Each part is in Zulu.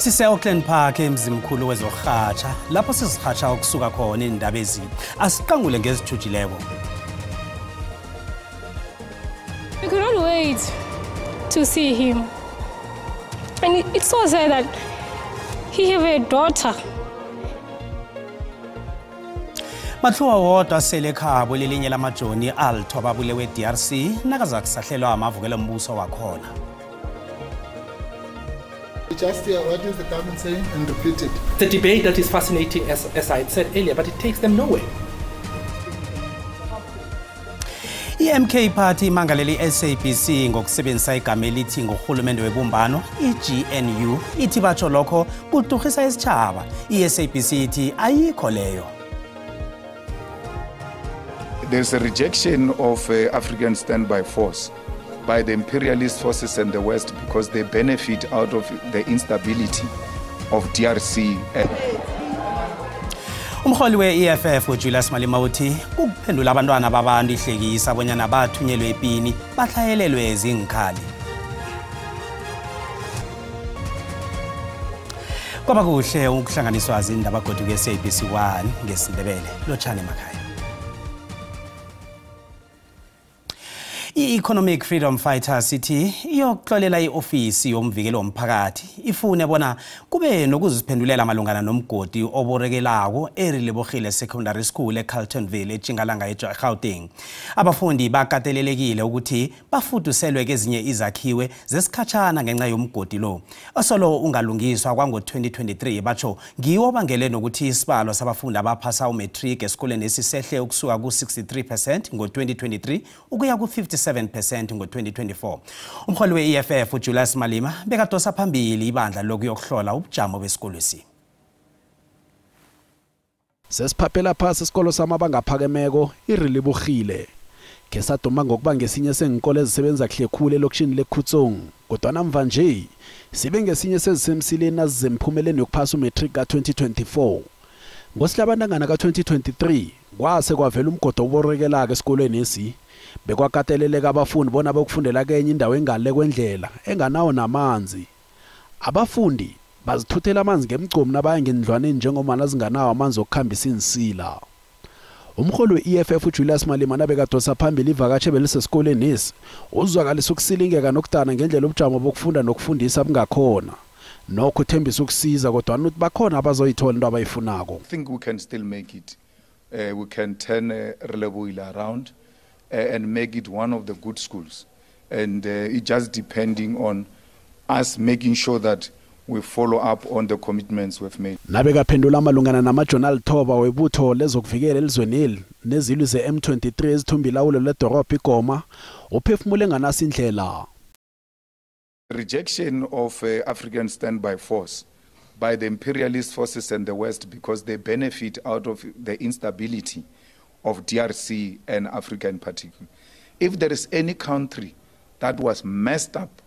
Sise-Auckland Park emzimkhulu wezokurhatsha lapho sizirhatsha ukusuka khona indaba ezi asiqangule ngezijujileko. We could not wait to see him. And it's so sad that he have a daughter. Matluwa wodwa sele khabo lelinye lamajoni alithoba bulewe DRC nakaza kusahlelwa amavukelo mbuso wakhona. Just hear what is the government saying and repeat it. The debate that is fascinating, as I had said earlier, but it takes them nowhere. I-MK Party imangaleli SABC ngokusebenzisa igama elithi ngurhulumente webumbano i-GNU ithi batsho lokho kuturhisa isitshaba. I-SABC ithi ayikho leyo. There's a rejection of African standby force by the imperialist forces in the West because they benefit out of the instability of DRC. Umholi we-EFF uJulius Malema uthi ukuphendula abantwana babantu ihlekisa bonyana bathunyelwe epini bahlayelelwe ezingikhali. Kwaba kuhle ukuhlanganiswa izindaba godu ke-SABC 1 ngesindebele lotshani emakhaya. I-Economic Freedom Fighters ithi iyokuxolela i-ofisi yomvikelo womphakathi ifune bona kube nokuziphendulela malungana nomgodi oborekelako eRelebogile Secondary School eCarltonville eTjingalanga eGauteng. Abafundi bakatelelekile ukuthi bafuduselwe kezinye izakhiwe zesikhatshana ngenxa yomgodi lo. Osolo ungalungiswa kwango-2023 batsho ngiwo bangele nokuthi isibalo sabafundi abaphasa umatric esikoleni esisehle ukusuka ku-63% ngo-2023 ukuya ku-57% ngo-2024. Umholi we-EFF uJulius Malema bekadosa phambili ibandla lokuyokuhlola ubujamo besikolo esi. Sesiphaphela phasi isikolo samabanga aphakemeko iRelebogile. Ke saduma ngokuba ngesinye sengikole ezisebenza kuhle khulu elokishini leKhutsong. Kodwa namva nje sibe ngesinye sezisemsileni azizemphumeleni yokuphasa umatric ka-2024. Ngosihlabantangana ka-2023 kwase kwavela umgodo oborekelaka esikolweni esi. Bekwakateleleka abafundi bona bokufundela kenye indawo engale kwendlela enganawo namanzi. Abafundi bazithuthela amanzi ngemgcomo nabaya ngendlwaneni njengomana zinganawo amanzi okukhambisa insila. Umholi we-EFF uJulius Malema nabekadosa phambili ivakatshe belisesikoleni esi uzwakalisa ukusilingeka nokudana ngendlela ubujamo bokufunda nokufundisa bungakhona. Nokho uthembisa ukusiza kodwa nuthi bakhona abazoyithola into abayifunako. I think we can still make it. We can turn Relebogile around and make it one of the good schools. And it just depending on us making sure that we follow up on the commitments we've made. Nabeka phendula amalungana nama-journal thoba webutho lezokuvikela elizweni nezilwi ze-M23 ezithumba ilawulo ledorobha iGoma uphefumule nganasi indlela. Rejection of African standby force by the imperialist forces in the West because they benefit out of the instability of DRC and Africa in particular. If there is any country that was messed up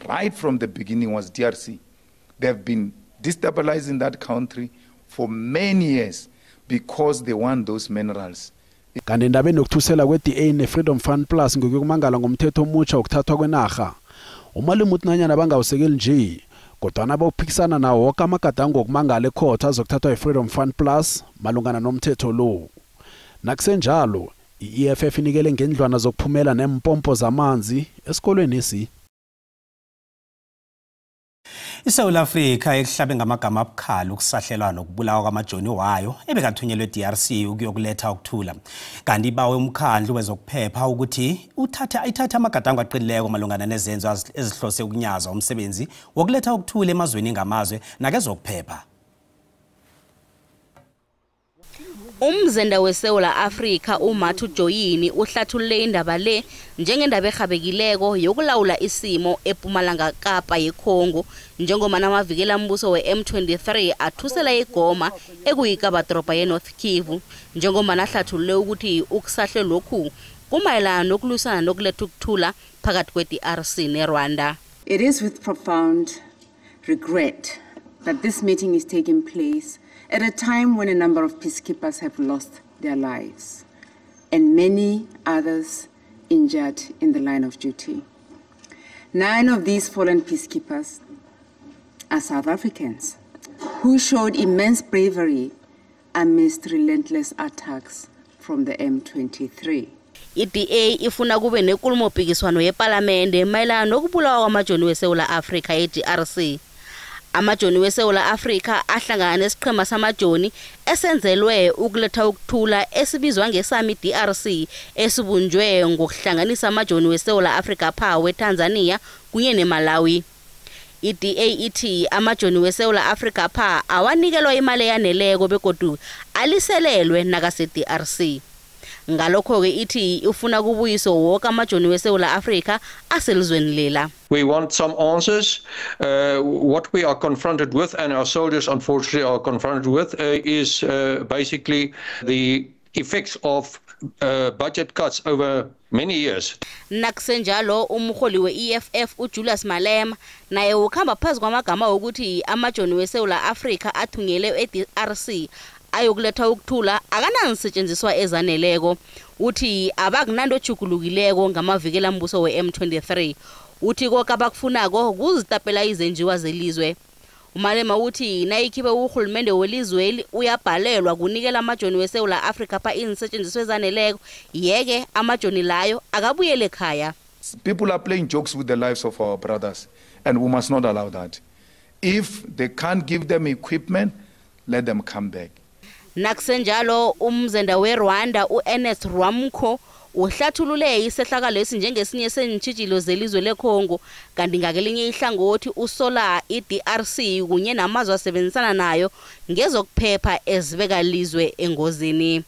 right from the beginning was DRC. They have been destabilizing that country for many years because they want those minerals. Kanti indabeni yokuthusela kwe-DA ne-Freedom Fund Plus ngokukumangala ngomthetho omutsha ukuthathwa kwenarha. Umalema uthi nanyana bangawusekeli nje kodwa nabophikisana nawo wonke amagadango okumangala ekhotha azokuthathwa i-Freedom Fund Plus malungana nomthetho lo. Nakusenjalo i-EFF inikele ngendlwana zokuphumela nempompo zamanzi esikolweni esi. ISouth Africa ekuhlabe ngamagama abukhali ukusahlelwa nokubulawa kwamajoni wayo ebekathunyelwe DRC ukuyokuletha ukuthula. Kanti bawe umkhandlu wezokuphepha ukuthi ithathe amagadango aqinileko malungana nezenzo ezihlose ukunyaza umsebenzi wokuletha ukuthula emazweni ngamazwe nakezokuphepha. Umzenda weSouth Africa uMathu Joyini uhlathulule indaba le njengendaba ehabekileko yokulawula isimo ePumalanga Kapa yeKongo njengomana amavikela mbuso we-M23 athusela iGoma ekuyikabadropa yeNorth Kivu njengomana ahlathulule ukuthi ukusahle lokhu kumayelana nokulusana nokuletha ukuthula phakathi kwe-DRC neRwanda. It is with profound regret that this meeting is taking place at a time when a number of peacekeepers have lost their lives and many others injured in the line of duty. 9 of these fallen peacekeepers are South Africans who showed immense bravery amidst relentless attacks from the M23. I-DA ifuna kube nenkulumo-mpikiswano yePalamende mayelana nokubulawa kwamajoni weSewula Afrika e-DRC. Amajoni weSewula Afrika ahlangana nesiqhema samajoni esenzelwe ukuletha ukuthula esibizwa ngeSami DRC esibunjwe ngokuhlanganisa amajoni weSewula Afrika pha weTanzania kunye neMalawi. I-DA ithi amajoni weSewula Afrika pha awanikelwa imali eyaneleko begodu aliselelwe nakase-DRC. Ngalokho-ke ithi ufuna kubuyiswa wonke amajoni weSewula Afrika aselizweni lela. We want some answers. What we are confronted with, and our soldiers unfortunately are confronted with, is basically the effects of budget cuts over many years. Nakusenjalo umholi we-EFF uJulius Malema naye ukhamba phezu kwamagama ukuthi amajoni weSewula Afrika athungele e-DRC ayokuletha ukuthula akanangisetshenziswa ezaneleko. Uthi abakunanto ejugulukileko ngamavikela mbuso we-M23. Uthi konke abakufunako kuzitapela izenjiwa zelizwe. Umalema uthi nayikhibe uhulumende welizweli uyabhalelwa kunikela amajoni weSewula Afrika pha iinsetshenziswa ezaneleko, yeke amajoni layo akabuyele ekhaya. People are playing jokes with the lives of our brothers, and we must not allow that. If they can't give them equipment, let them come back. Nakusenjalo umzenda weRwanda uErnest Rwamko uhlathulule isehlakalo esinjengesinye senitshijilo zelizwe leCongo kanti ngakelinye ihlangothi usola iDRC kunye namazwe asebenzisana nayo ngezokuphepha ezibeka lizwe engozini.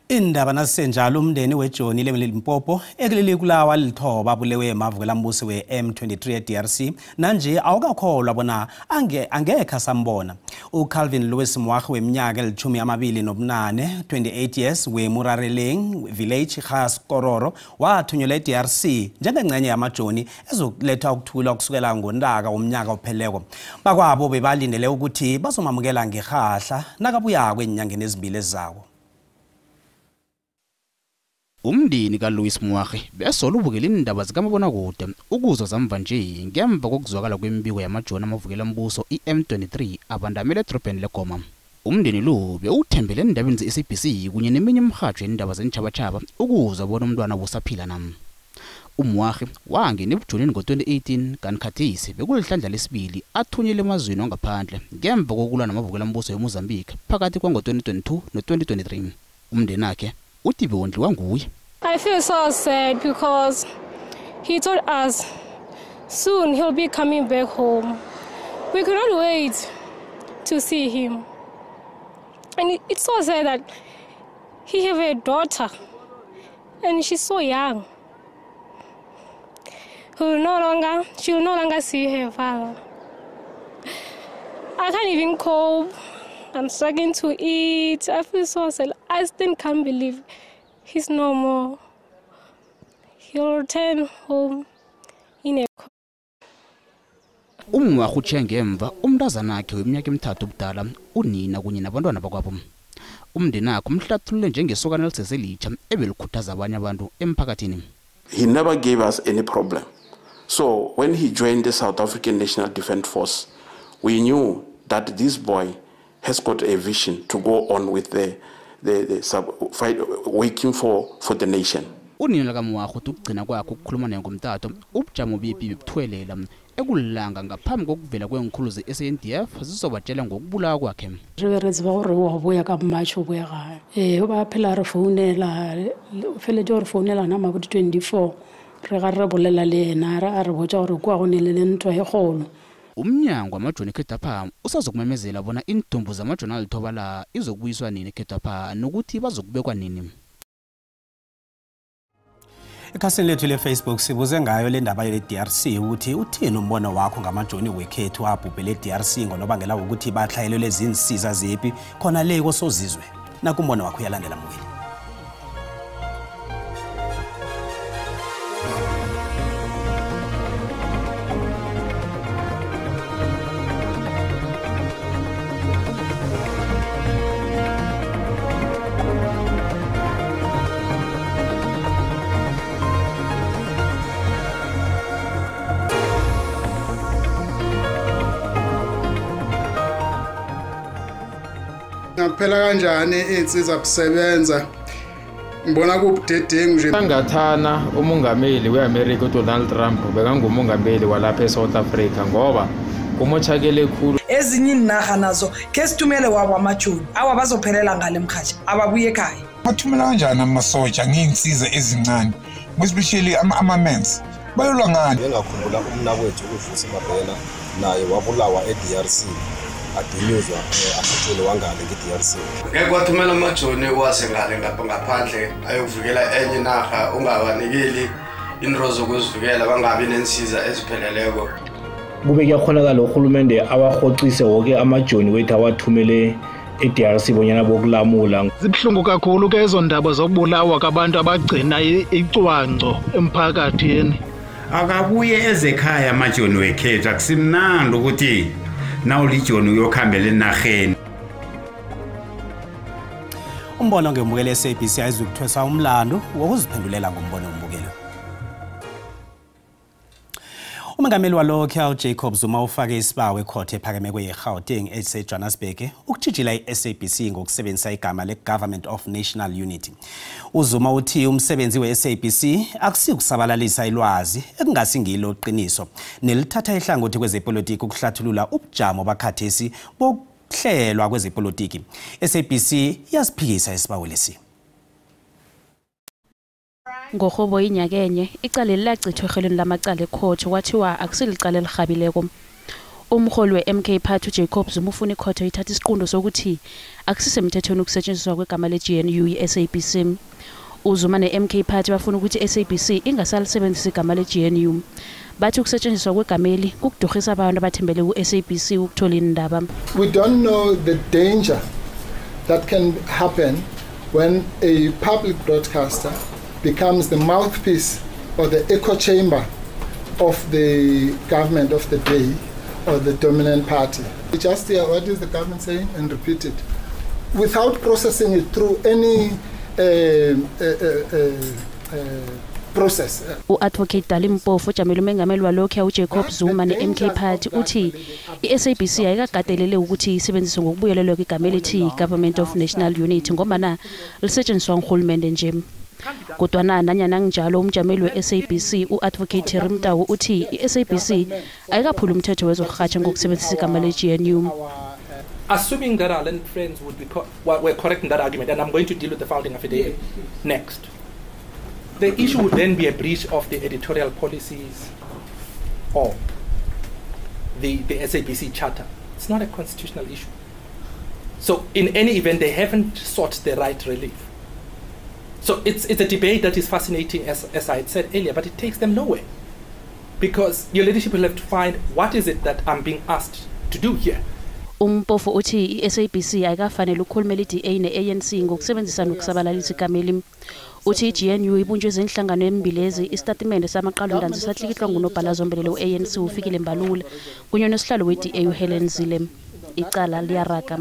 Indaba nasenjalo umndeni weJoni leMpopo ekuleli kulawa lithoba bulewe emavukela mbusi we-M23 eDRC nanje awukakholwa bona angekho sambona. uCalvin Lewis Mwakhe weminyaka eli-28 28 years weMurareleng village Khaskororo wathunyelwa eDRC njengengcenye yamajoni ezokuletha ukuthula kusukela ngoNtaka womnyaka opheleko. Bakwabo bebalindele ukuthi bazomamukela ngehahla nakabuya kwenyangeni ezibili ezawo. Umndeni kaLouis Mwakhe besola ubukela indaba zikamabona kude ukuzwa zamva nje ngemva kokuzwakala kwembiko yamajoni amavukela mbuso iM23 abandamele edrobheni leGoma. Umndeni lo bewuthembele endabeni ze-SABC kunye neminye imhajo yendaba zenitjhabatjhaba ukuzwa bona umntwana busaphila nam. Umwakhe wangena ebujonini ngo-2018 kanti khathesi bekulihlandla lesibili athunyele emazweni wangaphandle ngemva kokulwa namavukela mbuso eMozambique phakathi kwango-2022 no-2023. Umndeni wakhe uthi bewondliwa nguye. I feel so sad because he told us soon he'll be coming back home. We could not wait to see him. And it's so sad that he have a daughter and she's so young. She will no longer see her father. I can't even cope. I'm struggling to eat. I feel so sad. I still can't believe he's no more. He'll return home in a... Umwakhe utshe ngemva umntazana wakhe weminyaka emithathu ubudala unina kunye nabantwana bakwabo. Umndeni wakhe umhlathulule njengesokana eliseselitsha ebelikhuthaza abanye abantu emphakathini. He never gave us any problem. So when he joined the South African National Defence Force, we knew that this boy has got a vision to go on with the fight, working for the nation. Unina lakamwakhe uthi ukugcina kwakhe ukukhuluma naye ngomtato ubujamo bepi bebuthwelela ekulanga ngaphambi kokuvela kwenkhulu ze-SANDF zizobatshela ngokubulawa kwakhe. Re tseba gore wa boya ka March o boya gae. Ba phela re founela fele jo re founela na mabuti 24 re ga re bolela le ena a re botsa gore kwa go nelele ntwa e golo. Umnyango wamajoni ekhethwapha usazokumemezela bona intombo zamajoni alithoba la izokubuyiswa nini ekhethwapha nokuthi bazokubekwa nini. Ekhasini lethu le-Facebook sibuze ngayo le ndaba ye-DRC ukuthi uthini umbono wakho ngamajoni wekhethu abhubhele e-DRC ngonobangela ukuthi bahlayelelwe zinsiza ziphi khona le kosozizwe. Nakumbono wakho uyalandela mwini. Ngaphela kanjani insiza kusebenza? Ngibona kubudedengu nje. Angathana umongameli weAmerica uDonald Trump bekangumongameli walapha eSouth Africa ngoba kumochakele khulu. Ezinye inaga nazo ke sithumele wabo amajoni awabazophelela ngale mkhathi ababuye ekhaya. Bathumela kanjani amasoja ngiyinsiza ezincane especially ama-mens bayolwa ngani? Ngiyakhumbula umnakwethu uVusi Mabhena naye wabulawa eDRC adunyuzwa amajoni wangale ngeDRC. Ngeke kwathumela amajoni wasengale ngaphandle ayokuvikela enye inaga ungabanikeli into zokuzivikela bangabi nensiza ezipheleleko. Kube kuyakhonakala uhulumende awahoxise wonke amajoni wethu awathumele eDRC bonyana bokulamula. Zibhlungu kakhulu ke ezo ndaba zokubulawa kwabantu abagcina icwangco emphakathini. Akabuye ezekhaya amajoni wekhethu akusimnandi ukuthi nawulijoni uyokhambela enarheni. Umbono ngembukelo SABC ayizukuthwesa umlando wokuziphendulela ngombono wombukelo. Umengameli walokho Jacob Zuma ufake isibawo ekhothe ephakeme kweGauteng eseJohannesburg ukujijila iSABC ngokusebenzisa igama leGovernment of National Unity. uZuma uthi umsebenzi weSABC akusikusabalalisa ilwazi ekungasingilo qiniso nelithatha ihlangothi kwezepolitiki ukuhlathulula ubujamo bakhathesi bokuhlelwa kwezepolitiki. SABC yasiphikisa isibawo lesi. Ngohobo inyakenye icala lacithwe ehelweni lamacala ecourt kwathiwa akusilicala elihabileko. Umholi weMK Party uJacob Zuma ufuna icourt ithatha isiqundo sokuthi akusisemthethweni ukusetshenziswa kwegama leGNU yeSABC. uZuma neMK Party bafuna ukuthi iSABC ingasalisebenzisa igama leGNU. Bathi ukusetshenziswa kwegameli kukudukhisa abantu abathembele kuSABC ukuthola indaba. We don't know the danger that can happen when a public broadcaster becomes the mouthpiece or the echo chamber of the government of the day or the dominant party. Just hear what is the government saying and repeat it without processing it through any process. Advocate Dalimpofu ujamele umengameli walokho uJacob Zuma neMK Party uthi iSABC ayikagatelele ukuthi isebenziswe ngokubuyelelwa kwegama elithi Government of National Unity ngoba lisetshenziswa nguhulumende nje. Kodwa nanyana njalo umjameli weSABC uAdvocate Rimtawu uthi iSABC ayikaphula umthetho wezokurhatsha ngokusebenzisa igama leGNU. Assuming that our learned friends would be were correct in that argument, and I'm going to deal with the founding affidavit next. The issue would then be a breach of the editorial policies or the SABC charter. It's not a constitutional issue. So in any event, they haven't sought the right relief. So it's a debate that is fascinating, as I had said earlier, but it takes them nowhere. Because your leadership will have to find what is it that I'm being asked to do here. Umpofu uthi iSABC ayikafanele ukukhulumela iDA neANC ngokusebenzisa nokusabalalisa igameli. Uthi iGNU ibunjwe ezinhlangano embilezi isitatimende samaqalondanzi sahlikihlwa ngunobhala zombelele uANC ufikile Mbalula kunye nosihlalo weDA uHelen Zille. Icala liyaraga.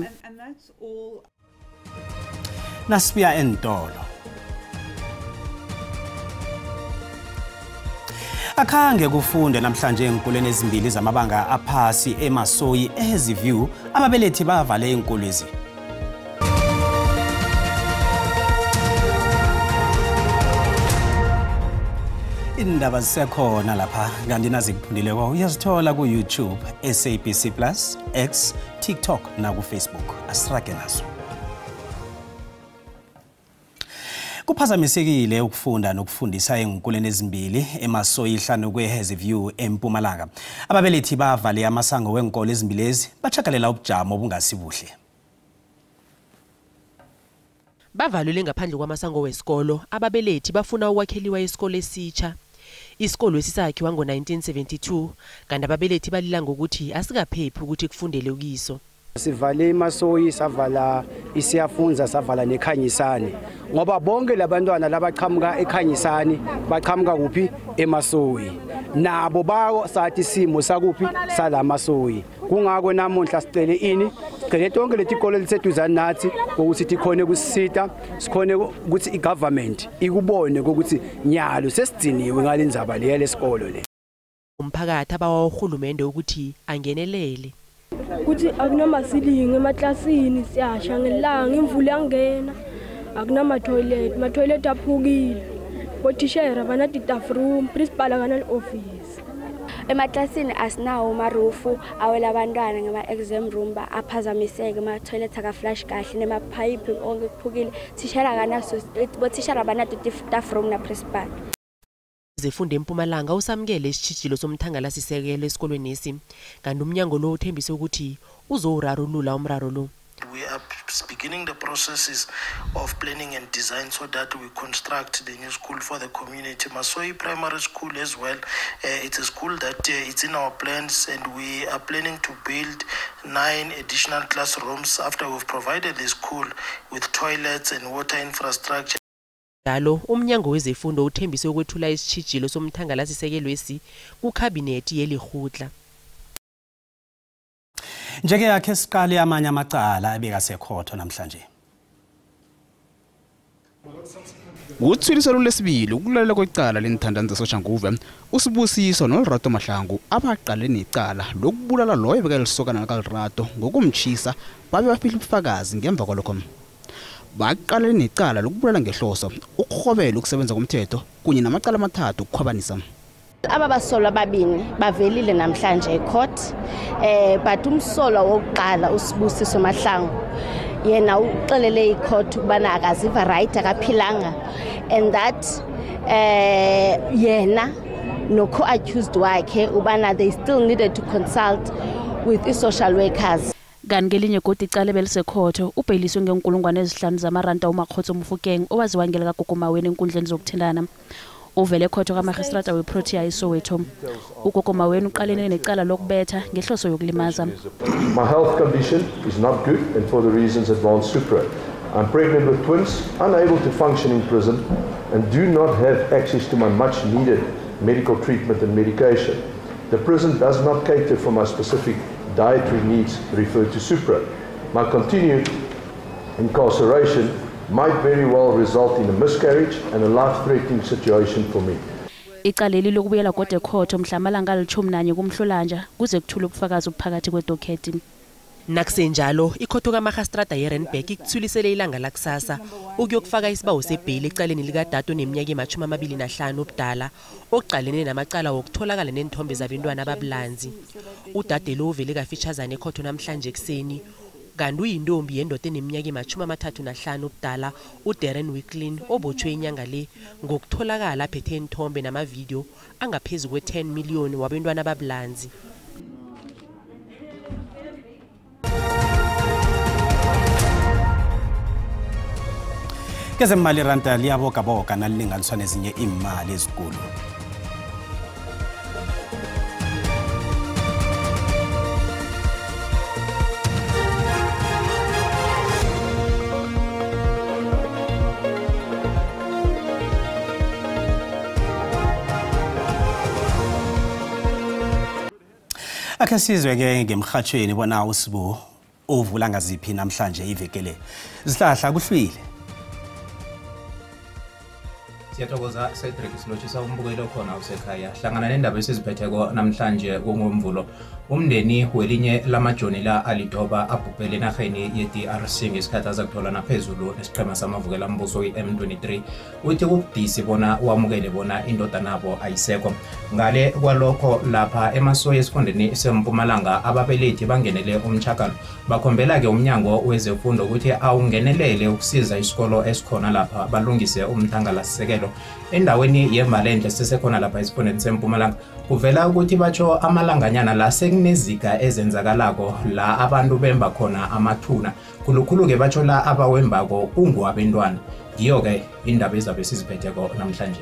Nasibiya entolo. Akhange kufunde namhlanje enkolweni ezimbili zamabanga aphasi eMasoyi eHazyview ababelethi bavale inkolo ezi. Indaba zisekhona lapha kanti nazikuphundile kwa uyazithola ku YouTube, SABC Plus, X, TikTok na ku Facebook. Asirage nazo. Kuphazamisekile ukufunda nokufundisa enkolweni ezimbili eMasoyi ihlanu kweHazyview eMpumalanga. Ababelethi bavale amasango wenkolo ezimbili ezi bachakalela ubujamo obungasibuhle. Bavalule ngaphandle kwamasango wesikolo, ababelethi bafuna ukwakheliwa isikolo esitsha. Isikolo esisakhiwa ngo-1972 kanti ababelethi balila ngokuthi asikaphephi ukuthi kufundele kuyiso. Sivale eMasoyi, savala isiyafunza, savala neKhanyisani ngoba bonke labantwana labaqhamuka eKhanyisani baqhamuka kuphi eMasoyi nabo bayo sathi simo sakuphi salamasoyi. Kungako namuhla sicele ini sicele tonke letikolo eliseduzane nathi ukuthi tikhone kusita sikhone ukuthi igovernment ikubone ukuthi nyalo sesidiniwe ngalendzaba le lesikolo le. Umphakathi abawa uhulumende ukuthi angenelele. ukuthi akunamasilingi emaklasini siyasha ngelanga imvula yangena akunama-toilet ma-toilet aphukile bothishera banati-staff room principal akanali-office emaklasini asinawo umarufu awela abantwana ngema-exam room aphazamiseke ama-toilet akaflash kahle nemaphayiphi onke kuphukile bothishera banati-staff room na-principal zefunde eMpumalanga usamukele isitshijilo somthangalasisekelo esikolweni esi kanti umnyango lo uthembise ukuthi uzowurarulula umraro lo. We are beginning the processes of planning and design so that we construct the new school for the community. Masoyi Primary School as well. It's a school that it's in our plans, and we are planning to build 9 additional classrooms after we've provided the school with toilets and water infrastructure. Njalo umnyango wezefundo uthembise ukwethula isitshijilo somthangalasisekelo esi kucabinet yelihutla. Njeke yakhe siqale amanye amacala ebekasekhotho namhlanje. Utsuliselo lesibili ukulalela kwecala lenithandanza soShanguve usibusiso noLerato Mahlangu abaqale necala lokubulala loyo bekelisokana kaLerato ngokumtshisa babe bafihla ubufakazi ngemva kwalokho. Baqale necala lokubulala ngehloso ukukhobela ukusebenza komthetho kunye namacala amathathu ukukhwabanisa. Ababasolo ababini bavelile namhlanje ecourt but umsolo wokuqala usibusiso Mahlangu yena uxelele icourt ubana akaziva right akaphilanga and that yena no co-accused wakhe ubana they still needed to consult with the social workers. Kangelinye godi icala belisekhotho ubheliswe ngenkulungwane ezihlanu zamaranta uMakhotso Mofokeng owaziwa ngela kaGogomaweni enkundleni zokuthendana. Uvele ekhotho kaMagistrata weProtea iSoweto. uGogomaweni uqalene necala lokubetha ngehloso yokulimaza. My health condition is not good and for the reasons advanced supra. I'm pregnant with twins, unable to function in prison and do not have access to my much needed medical treatment and medication. The prison does not cater for my specific dietary needs referred to supra. My continued incarceration might very well result in a miscarriage and a life-threatening situation for me. Icaleli lokubuyela kodwa ekhotho mhlamalanga ali-11 kuMhlolanja kuze kuthule ubufakazi obuphakathi kwedokethi. Nakusenjalo ikhotho kaMagistrata yeRandburg ikuthulisele ilanga lakusasa ukuyokufaka isibawo sebheli ecaleni likaDato neminyaka ema-25 obudala oqalene namacala wokutholakala nenthombe zabantwana ababulanzi. Udade lo uvele kafeatureana ekhotho namhlanje ekseni kanti uyintombi yendoda eneminyaka ema-35 obudala uDarren Wicklin obotshwe inyanga le ngokutholakala aphethe inthombe namavidiyo angaphezu kwe-10 million wabantwana ababulanzi. Kezemali ranta liyabokaboka nalilinganiswa nezinye imali ezikulu. Akhe sizwe ke ngemhathweni bona usibu ovula ngaziphi namhlanje ivekele. Zihlahla kuhlwile. Siyathokoza Cedric silotshisa umbukelo khona usekhaya hlangana nendaba esiziphetheko namhlanje ngomvulo umndeni welinye lamajoni la alitoba abhubhele enarheni ye-DRC ngesikhathi azakuthola naphezulu nesiqhema samavukela mbuso i-M23 uthi kubudisi bona wamukele bona indoda nabo ayisekho. Ngale kwalokho lapha eMasoyi esifundeni seMpumalanga ababelethi bangenele umtshakalo bakhombela ke umnyango wezefundo ukuthi awungenelele ukusiza isikolo esikhona lapha balungise umthangalasisekelo endaweni yeMalenhle sesekhona lapha esifundeni seMpumalanga. Kuvela ukuthi batsho amalanganyana la sekunezika ezenzakalako la abantu bemba khona amathuna khulukhulu ke batsho la abawembako kungwabentwana. Ngiyo ke indaba ezabe siziphetheko namhlanje.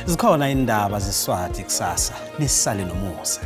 Zikhona indaba zeSwati kusasa nisale nomusa.